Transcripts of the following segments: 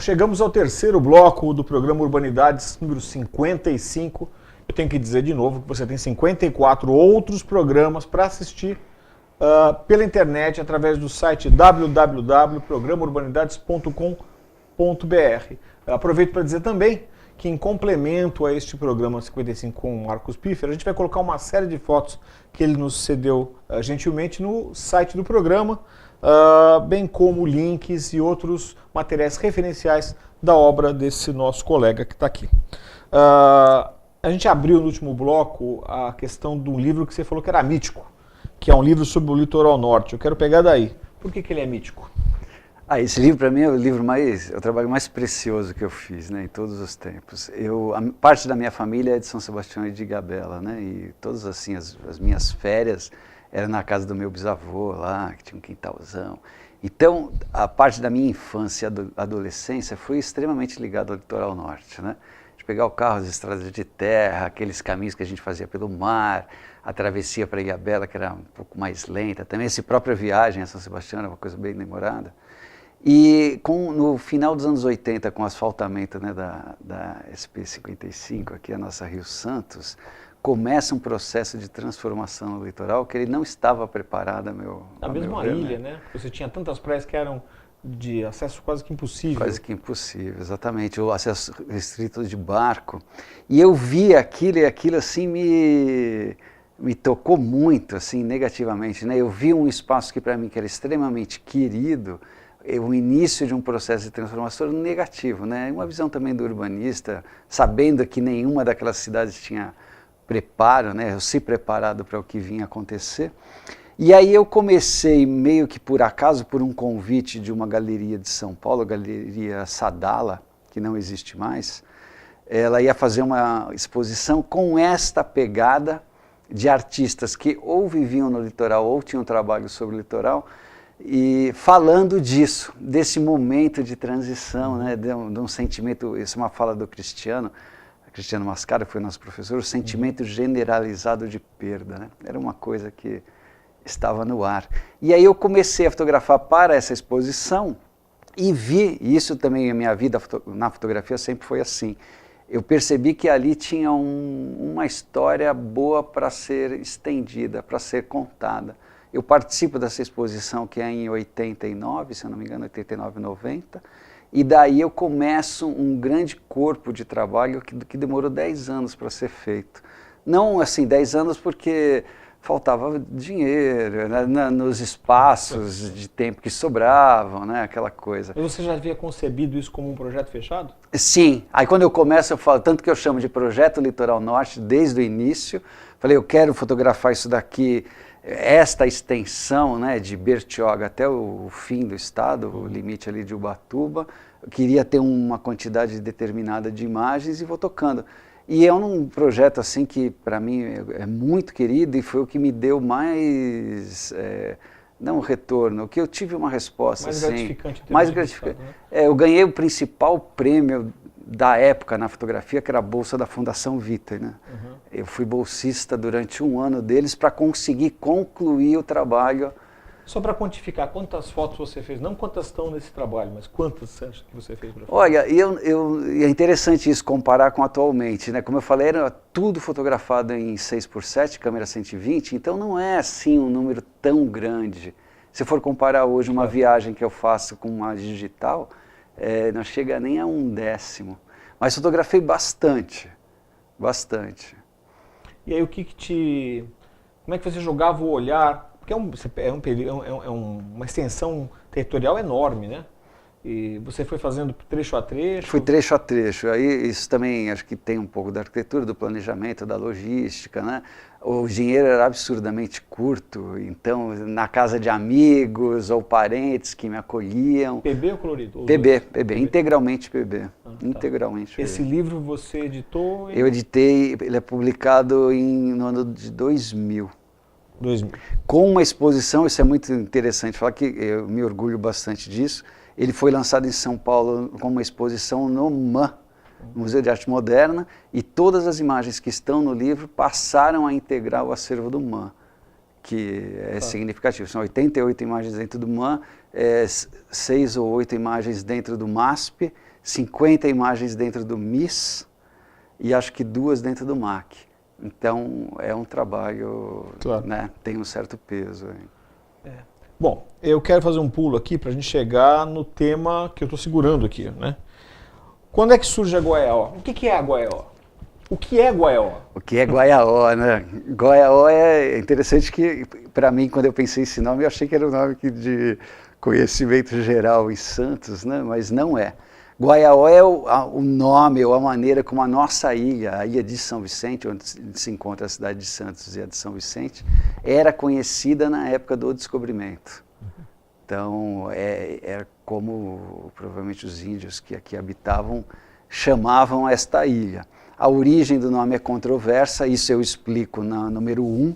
Chegamos ao terceiro bloco do programa Urbanidades, número 55. Eu tenho que dizer de novo que você tem 54 outros programas para assistir pela internet através do site www.programaurbanidades.com.br. Aproveito para dizer também que, em complemento a este programa 55 com o Marcos Piffer, a gente vai colocar uma série de fotos que ele nos cedeu gentilmente no site do programa, bem como links e outros materiais referenciais da obra desse nosso colega que está aqui. A gente abriu no último bloco a questão de um livro que você falou que era mítico, que é um livro sobre o litoral norte. Eu quero pegar daí. Por que ele é mítico? Esse livro para mim é o trabalho mais precioso que eu fiz, né, em todos os tempos. Parte da minha família é de São Sebastião e de Ilhabela, né, e todas assim, as minhas férias eram na casa do meu bisavô lá, que tinha um quintalzão. Então, a parte da minha infância e adolescência foi extremamente ligada ao litoral norte, né? De pegar o carro, as estradas de terra, aqueles caminhos que a gente fazia pelo mar, a travessia para Ilhabela, que era um pouco mais lenta, também essa própria viagem a São Sebastião era uma coisa bem demorada. E no final dos anos 80, com o asfaltamento, né, da SP-55, aqui a nossa Rio Santos, começa um processo de transformação no litoral que ele não estava preparado, a mesma ilha, né? Você tinha tantas praias que eram de acesso quase que impossível. Quase que impossível, exatamente. O acesso restrito de barco. E eu vi aquilo e aquilo assim me tocou muito, assim, negativamente, né? Eu vi um espaço que para mim que era extremamente querido, o início de um processo de transformação negativo, né? Uma visão também do urbanista, sabendo que nenhuma daquelas cidades tinha preparo, né? Eu se preparado para o que vinha acontecer. E aí eu comecei meio que por acaso, por um convite de uma galeria de São Paulo, a Galeria Sadala, que não existe mais, ela ia fazer uma exposição com esta pegada de artistas que ou viviam no litoral ou tinham trabalho sobre o litoral, e falando disso, desse momento de transição, né, de um sentimento, isso é uma fala do Cristiano Mascaro, que foi nosso professor, o sentimento generalizado de perda, né? Era uma coisa que estava no ar. E aí eu comecei a fotografar para essa exposição e vi, e isso também a minha vida na fotografia sempre foi assim, eu percebi que ali tinha uma história boa para ser estendida, para ser contada. Eu participo dessa exposição que é em 89, se eu não me engano, 89, 90, e daí eu começo um grande corpo de trabalho que demorou 10 anos para ser feito. Não assim, 10 anos porque faltava dinheiro, né, nos espaços de tempo que sobravam, né, aquela coisa. Mas você já havia concebido isso como um projeto fechado? Sim, aí quando eu começo eu falo, tanto que eu chamo de Projeto Litoral Norte desde o início, falei, eu quero fotografar isso daqui, esta extensão, né, de Bertioga até o fim do estado, o limite ali de Ubatuba, eu queria ter uma quantidade determinada de imagens e vou tocando. E é um projeto assim que para mim é muito querido e foi o que me deu mais, não um retorno, que eu tive uma resposta mais assim, gratificante. Mais gratificante. Né? Eu ganhei o principal prêmio da época na fotografia, que era a bolsa da Fundação Vita, né? Eu fui bolsista durante um ano deles para conseguir concluir o trabalho. Só para quantificar, quantas fotos você fez? Não quantas estão nesse trabalho, mas quantas você acha que você fez? Olha, é interessante isso comparar com atualmente, né? Como eu falei, era tudo fotografado em 6x7, câmera 120, então não é assim um número tão grande. Se for comparar hoje uma viagem que eu faço com uma digital, não chega nem a 1/10. Mas fotografei bastante, bastante. E aí como é que você jogava o olhar? Porque uma extensão territorial enorme, né? E você foi fazendo trecho a trecho? Fui trecho a trecho. Aí isso também acho que tem um pouco da arquitetura, do planejamento, da logística, né? O dinheiro era absurdamente curto, então na casa de amigos ou parentes que me acolhiam. PB ou colorido? PB, integralmente PB. Integralmente PB. Esse livro você editou? Eu editei, ele é publicado no ano de 2000. Com uma exposição, isso é muito interessante falar, que eu me orgulho bastante disso. Ele foi lançado em São Paulo com uma exposição no MAM, Museu de Arte Moderna, e todas as imagens que estão no livro passaram a integrar o acervo do MAM, que é significativo. São 88 imagens dentro do MAM, 6 ou 8 imagens dentro do MASP, 50 imagens dentro do MIS e acho que 2 dentro do MAC. Então, é um trabalho, claro, né, tem um certo peso. Bom, eu quero fazer um pulo aqui para a gente chegar no tema que eu estou segurando aqui, né? Quando é que surge a Guaiaó? O que é a Guaiaó? O que é Guaiaó? O que é Guaiaó, né? Guaiaó é interessante que, para mim, quando eu pensei esse nome, eu achei que era um nome de conhecimento geral em Santos, né? Mas não é. Guaiaó é o nome ou a maneira como a nossa ilha, a ilha de São Vicente, onde se encontra a cidade de Santos e a de São Vicente, era conhecida na época do descobrimento. Então, é como provavelmente os índios que aqui habitavam chamavam esta ilha. A origem do nome é controversa, isso eu explico na número 1.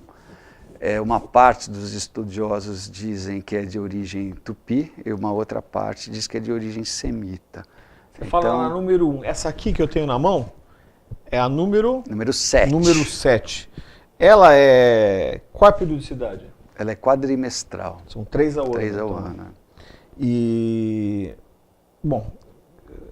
Uma parte dos estudiosos dizem que é de origem tupi e uma outra parte diz que é de origem semita. Você fala na número 1. Essa aqui que eu tenho na mão é a número 7. Número 7. Ela é... Qual é a periodicidade? Ela é quadrimestral. São 3 ao ano. 3 ao então. ano. E... Bom,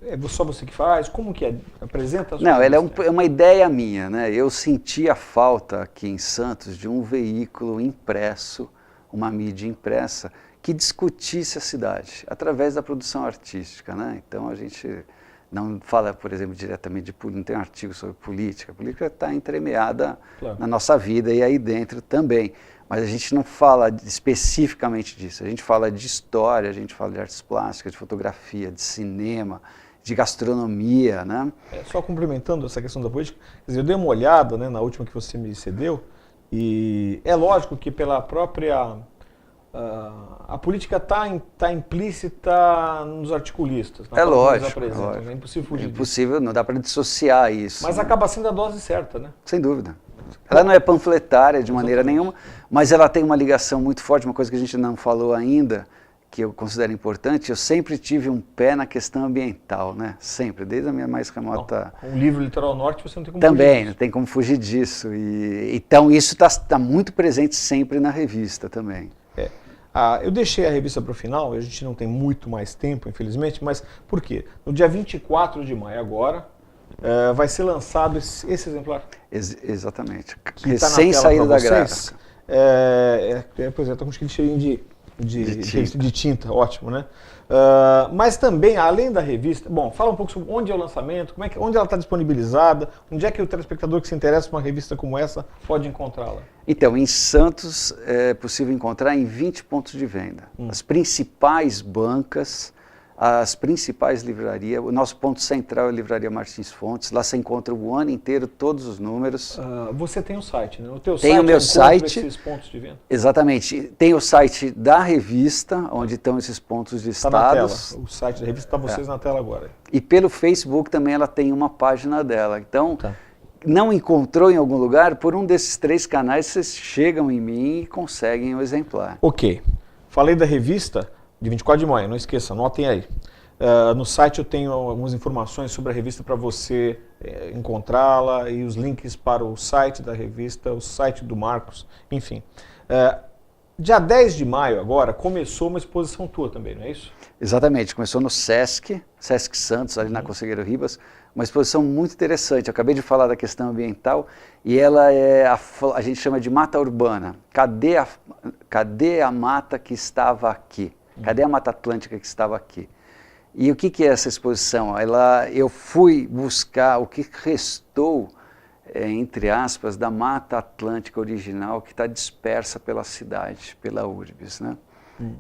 é só você que faz? Como que é? Apresenta a sua Não, ela revista. é uma ideia minha, né? Eu senti a falta aqui em Santos de um veículo impresso, uma mídia impressa, que discutisse a cidade através da produção artística, né? Então a gente não fala, por exemplo, diretamente de política, não tem um artigo sobre política. A política está entremeada na nossa vida e aí dentro também. Mas a gente não fala especificamente disso. A gente fala de história, a gente fala de artes plásticas, de fotografia, de cinema, de gastronomia, né? Só complementando essa questão da política, quer dizer, eu dei uma olhada, né, na última que você me cedeu, e é lógico que pela própria... a política está implícita nos articulistas. É lógico, É impossível fugir disso. Impossível, não dá para dissociar isso. Mas né? acaba sendo a dose certa, né? Sem dúvida. Ela não é panfletária de maneira nenhuma, mas ela tem uma ligação muito forte, uma coisa que a gente não falou ainda, que eu considero importante. Eu sempre tive um pé na questão ambiental, né? Sempre, desde a minha mais remota... O livro Litoral Norte você não tem como também, fugir disso. não tem como fugir disso. Então isso está muito presente sempre na revista também. Eu deixei a revista para o final, a gente não tem muito mais tempo, infelizmente, mas por quê? No dia 24 de maio agora, vai ser lançado esse exemplar. Exatamente. Que tá Recém saído da gráfica. Pois é, estou com um cheirinho de tinta, ótimo, né? Mas também, além da revista, bom, fala um pouco sobre onde é o lançamento, onde ela está disponibilizada, onde é que o telespectador que se interessa por uma revista como essa pode encontrá-la? Então, em Santos é possível encontrar em 20 pontos de venda. As principais bancas, as principais livrarias, o nosso ponto central é a Livraria Martins Fontes, lá você encontra o ano inteiro todos os números. Você tem o site, né? O teu tem site o meu site, esses pontos de venda? Exatamente. Tem o site da revista, onde estão esses pontos listados. Está na tela. O site da revista está vocês na tela agora. E pelo Facebook também ela tem uma página dela. Então, não encontrou em algum lugar, por um desses 3 canais vocês chegam em mim e conseguem o exemplar. Ok. Falei da revista de 24 de maio, não esqueça, anotem aí. No site eu tenho algumas informações sobre a revista para você encontrá-la e os links para o site da revista, o site do Marcos, enfim. Dia 10 de maio agora começou uma exposição tua também, não é isso? Exatamente, começou no Sesc Santos, ali na Conselheiro Ribas, uma exposição muito interessante. Eu acabei de falar da questão ambiental e ela é, a gente chama de mata urbana. Cadê a mata que estava aqui? Cadê a Mata Atlântica que estava aqui? E o que é essa exposição? Eu fui buscar o que restou, entre aspas, da Mata Atlântica original que está dispersa pela cidade, pela Urbis, né?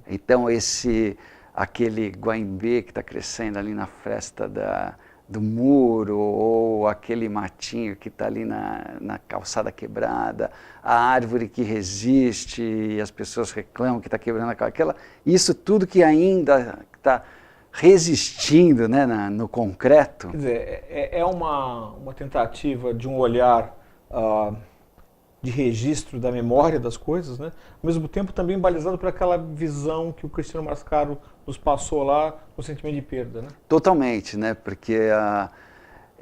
Então aquele guaimbê que está crescendo ali na fresta do muro, ou aquele matinho que está ali na calçada quebrada, a árvore que resiste e as pessoas reclamam que está quebrando aquela, isso tudo que ainda está resistindo, né, no concreto. Quer dizer, é uma tentativa de um olhar de registro da memória das coisas, né? Ao mesmo tempo também balizado por aquela visão que o Cristiano Mascaro nos passou lá, o sentimento de perda, né? Totalmente, né? Porque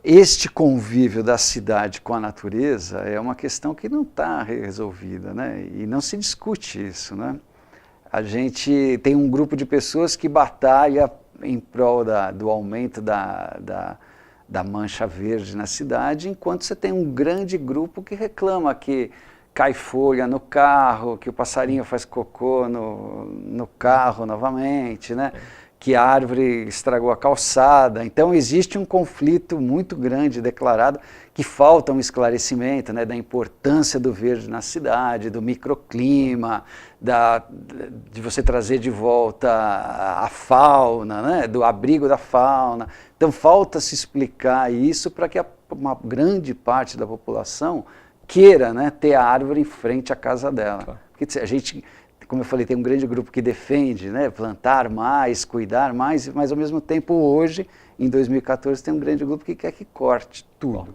este convívio da cidade com a natureza é uma questão que não está resolvida, né? E não se discute isso, né? A gente tem um grupo de pessoas que batalha em prol do aumento da mancha verde na cidade, enquanto você tem um grande grupo que reclama que cai folha no carro, que o passarinho faz cocô no carro novamente, né? Que a árvore estragou a calçada. Então existe um conflito muito grande declarado, que falta um esclarecimento, né, da importância do verde na cidade, do microclima, de você trazer de volta a fauna, né, do abrigo da fauna. Então falta se explicar isso para que uma grande parte da população queira, né, ter a árvore em frente à casa dela. Porque a gente, como eu falei, tem um grande grupo que defende, né, plantar mais, cuidar mais, mas ao mesmo tempo hoje, em 2014, tem um grande grupo que quer que corte tudo.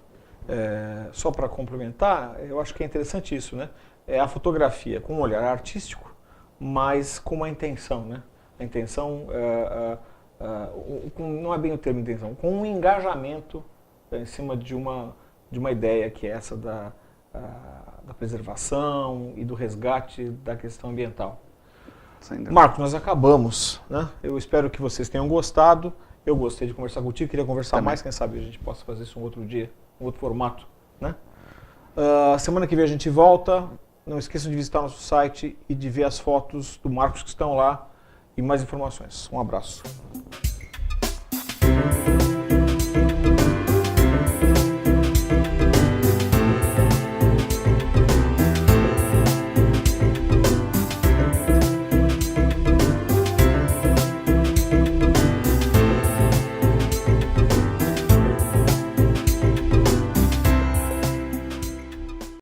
Só para complementar, eu acho que é interessante isso, né? É a fotografia com um olhar artístico, mas com uma intenção, né? A intenção, não é bem o termo intenção, com um engajamento em cima de uma ideia que é essa da preservação e do resgate da questão ambiental. Marcos, nós acabamos, né? Eu espero que vocês tenham gostado. Eu gostei de conversar contigo, queria conversar mais, quem sabe a gente possa fazer isso um outro dia, um outro formato, né? Semana que vem a gente volta. Não esqueçam de visitar nosso site e de ver as fotos do Marcos que estão lá e mais informações. Um abraço.